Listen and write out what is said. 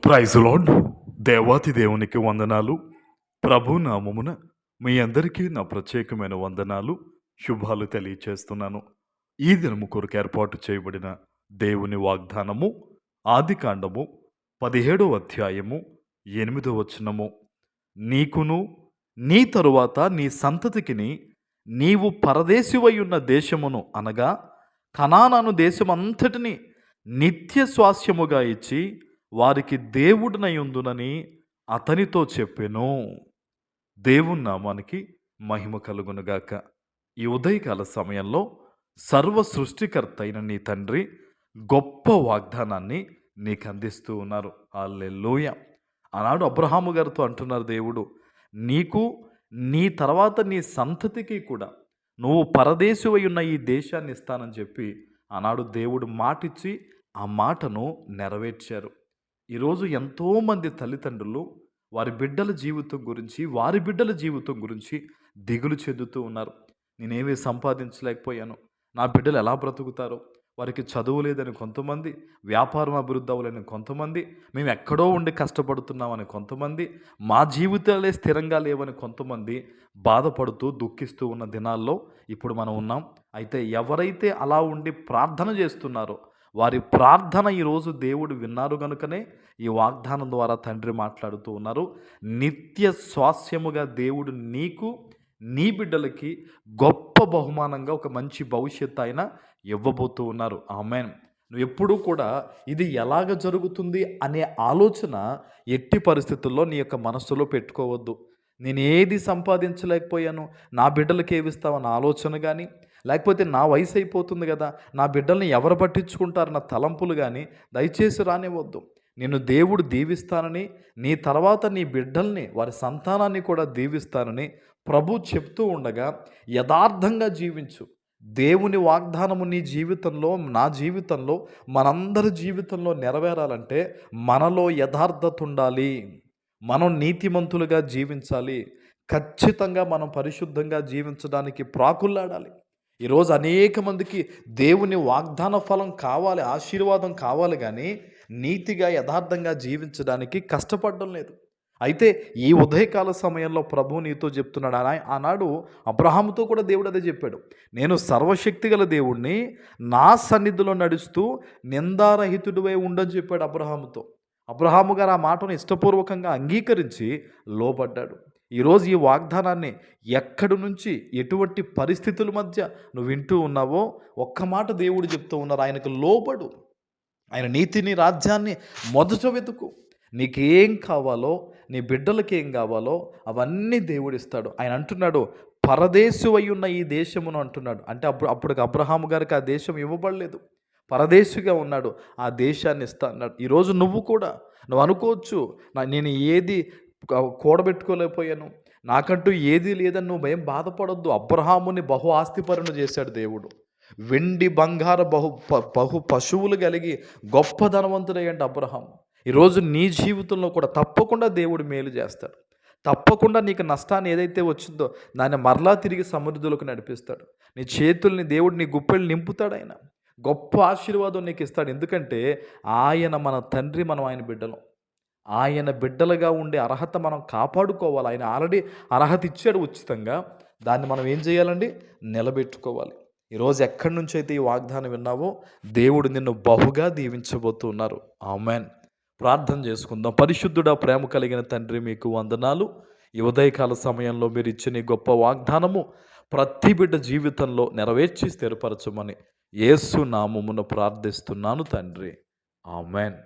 Praise lord. దేవాతి దేవునికి వందనాలు. ప్రభు నామమున మీ అందరికీ నా ప్రత్యేకమైన వందనాలు, శుభాలు తెలియచేస్తున్నాను. ఈ దినము కొరకు ఏర్పాటు చేయబడిన దేవుని వాగ్దానము ఆదికాండము 17వ అధ్యాయము 8వ వచనము. నీకును నీ తరువాత నీ సంతతికిని నీవు పరదేశివయున్న దేశమును అనగా కనాను దేశమంతటిని నిత్య స్వాస్యముగా ఇచ్చి వారికి దేవుడినయుందునని అతనితో చెప్పెను. దేవుని నామానికి మహిమ కలుగునుగాక. ఈ ఉదయకాల సమయంలో సర్వ సృష్టికర్త అయిన నీ తండ్రి గొప్ప వాగ్దానాన్ని నీకు అందిస్తూ ఉన్నారు. హల్లెలూయా. ఆనాడు అబ్రహాము గారితో అంటున్నారు దేవుడు, నీకు నీ తర్వాత నీ సంతతికి కూడా నువ్వు పరదేశివై ఉన్న ఈ దేశాన్ని ఇస్తానని చెప్పి ఆనాడు దేవుడు మాటిచ్చి ఆ మాటను నెరవేర్చారు. ఈరోజు ఎంతోమంది తల్లిదండ్రులు వారి బిడ్డల జీవితం గురించి దిగులు చెందుతూ ఉన్నారు. నేనేమీ సంపాదించలేకపోయాను, నా బిడ్డలు ఎలా బ్రతుకుతారో, వారికి చదువు లేదని కొంతమంది, వ్యాపారం అభివృద్ధి అవ్వలేని కొంతమంది, మేము ఎక్కడో ఉండి కష్టపడుతున్నామని కొంతమంది, మా జీవితాలే స్థిరంగా లేవని కొంతమంది బాధపడుతూ దుఃఖిస్తూ ఉన్న దినాల్లో ఇప్పుడు మనం ఉన్నాం. అయితే ఎవరైతే అలా ఉండి ప్రార్థన చేస్తున్నారో వారి ప్రార్థన ఈరోజు దేవుడు విన్నారు కనుకనే ఈ వాగ్దానం ద్వారా తండ్రి మాట్లాడుతూ ఉన్నారు. నిత్య స్వాస్యముగా దేవుడు నీకు నీ బిడ్డలకి గొప్ప బహుమానంగా ఒక మంచి భవిష్యత్తు ఆయన ఇవ్వబోతూ ఉన్నారు. ఆమేన్. నువ్వు ఎప్పుడూ కూడా ఇది ఎలాగ జరుగుతుంది అనే ఆలోచన ఎట్టి పరిస్థితుల్లో నీ యొక్క మనస్సులో పెట్టుకోవద్దు. నేను ఏది సంపాదించలేకపోయాను, నా బిడ్డలకి ఏమిస్తావన్న ఆలోచన కానీ, లేకపోతే నా వయసు అయిపోతుంది కదా, నా బిడ్డల్ని ఎవరు పట్టించుకుంటారన్న తలంపులు కానీ దయచేసి రానివ్వద్దు. నిన్ను దేవుడు దీవిస్తానని, నీ తర్వాత నీ బిడ్డల్ని వారి సంతానాన్ని కూడా దీవిస్తానని ప్రభు చెప్తూ ఉండగా యథార్థంగా జీవించు. దేవుని వాగ్దానము నీ జీవితంలో, నా జీవితంలో, మనందరి జీవితంలో నెరవేరాలంటే మనలో యథార్థత ఉండాలి. మనం నీతిమంతులుగా జీవించాలి. ఖచ్చితంగా మనం పరిశుద్ధంగా జీవించడానికి ప్రాకులాడాలి. ఈరోజు అనేక మందికి దేవుని వాగ్దాన ఫలం కావాలి, ఆశీర్వాదం కావాలి, కానీ నీతిగా యథార్థంగా జీవించడానికి కష్టపడడం లేదు. అయితే ఈ ఉదయకాల సమయంలో ప్రభు నీతో చెప్తున్నాడు. ఆనాడు అబ్రహాముతో కూడా దేవుడు అదే చెప్పాడు, నేను సర్వశక్తి గల దేవుణ్ణి, నా సన్నిధిలో నడుస్తూ నిందారహితుడివై ఉండని చెప్పాడు అబ్రహాముతో. అబ్రహాము గారు ఆ మాటను ఇష్టపూర్వకంగా అంగీకరించి లోబడ్డాడు. ఈరోజు ఈ వాగ్దానాన్ని ఎక్కడి నుంచి, ఎటువంటి పరిస్థితుల మధ్య నువ్వు వింటూ ఉన్నావో ఒక్క మాట దేవుడు చెప్తూ ఉన్నారు, ఆయనకు లోబడు, ఆయన నీతిని, రాజ్యాన్ని మొదట వెతుకు. నీకేం కావాలో, నీ బిడ్డలకి ఏం కావాలో అవన్నీ దేవుడు ఇస్తాడు. ఆయన అంటున్నాడు, పరదేశివై ఉన్న ఈ దేశమును అంటున్నాడు. అంటే అప్పుడు అబ్రహాము గారికి ఆ దేశం ఇవ్వబడలేదు, పరదేశిగా ఉన్నాడు, ఆ దేశాన్ని ఇస్తా అన్నాడు. ఈరోజు నువ్వు కూడా నువ్వు అనుకోవచ్చు, నేను ఏది కూడబెట్టుకోలేకపోయాను, నాకంటూ ఏదీ లేదని నువ్వు భయం బాధపడొద్దు. అబ్రహాముని బహు ఆస్తిపరుని చేశాడు దేవుడు. వెండి బంగారు బహు పశువులు కలిగి గొప్ప ధనవంతుడయ్యండి అబ్రహాం. ఈరోజు నీ జీవితంలో కూడా తప్పకుండా దేవుడు మేలు చేస్తాడు. తప్పకుండా నీకు నష్టాన్ని ఏదైతే వచ్చిందో దాన్ని మరలా తిరిగి సమృద్ధిలోకి నడిపిస్తాడు. నీ చేతుల్ని దేవుడు నీ గుప్పెళ్ళు నింపుతాడు. ఆయన గొప్ప ఆశీర్వాదం నీకు ఇస్తాడు. ఎందుకంటే ఆయన మన తండ్రి, మనం ఆయన బిడ్డలం. ఆయన బిడ్డలుగా ఉండే అర్హత మనం కాపాడుకోవాలి. ఆయన ఆల్రెడీ అర్హత ఇచ్చాడు ఉచితంగా, దాన్ని మనం ఏం చేయాలండి? నిలబెట్టుకోవాలి. ఈరోజు ఎక్కడి నుంచి అయితే ఈ వాగ్దానం విన్నావో దేవుడు నిన్ను బహుగా దీవించబోతున్నారు. ఆమేన్. ప్రార్థన చేసుకుందాం. పరిశుద్ధుడా, ప్రేమ కలిగిన తండ్రి, మీకు వందనాలు. ఈ ఉదయకాల సమయంలో మీరు ఇచ్చిన ఈ గొప్ప వాగ్దానము ప్రతి బిడ్డ జీవితంలో నెరవేర్చి స్థిరపరచమని యేసు నామమున ప్రార్థిస్తున్నాను తండ్రి. ఆమేన్.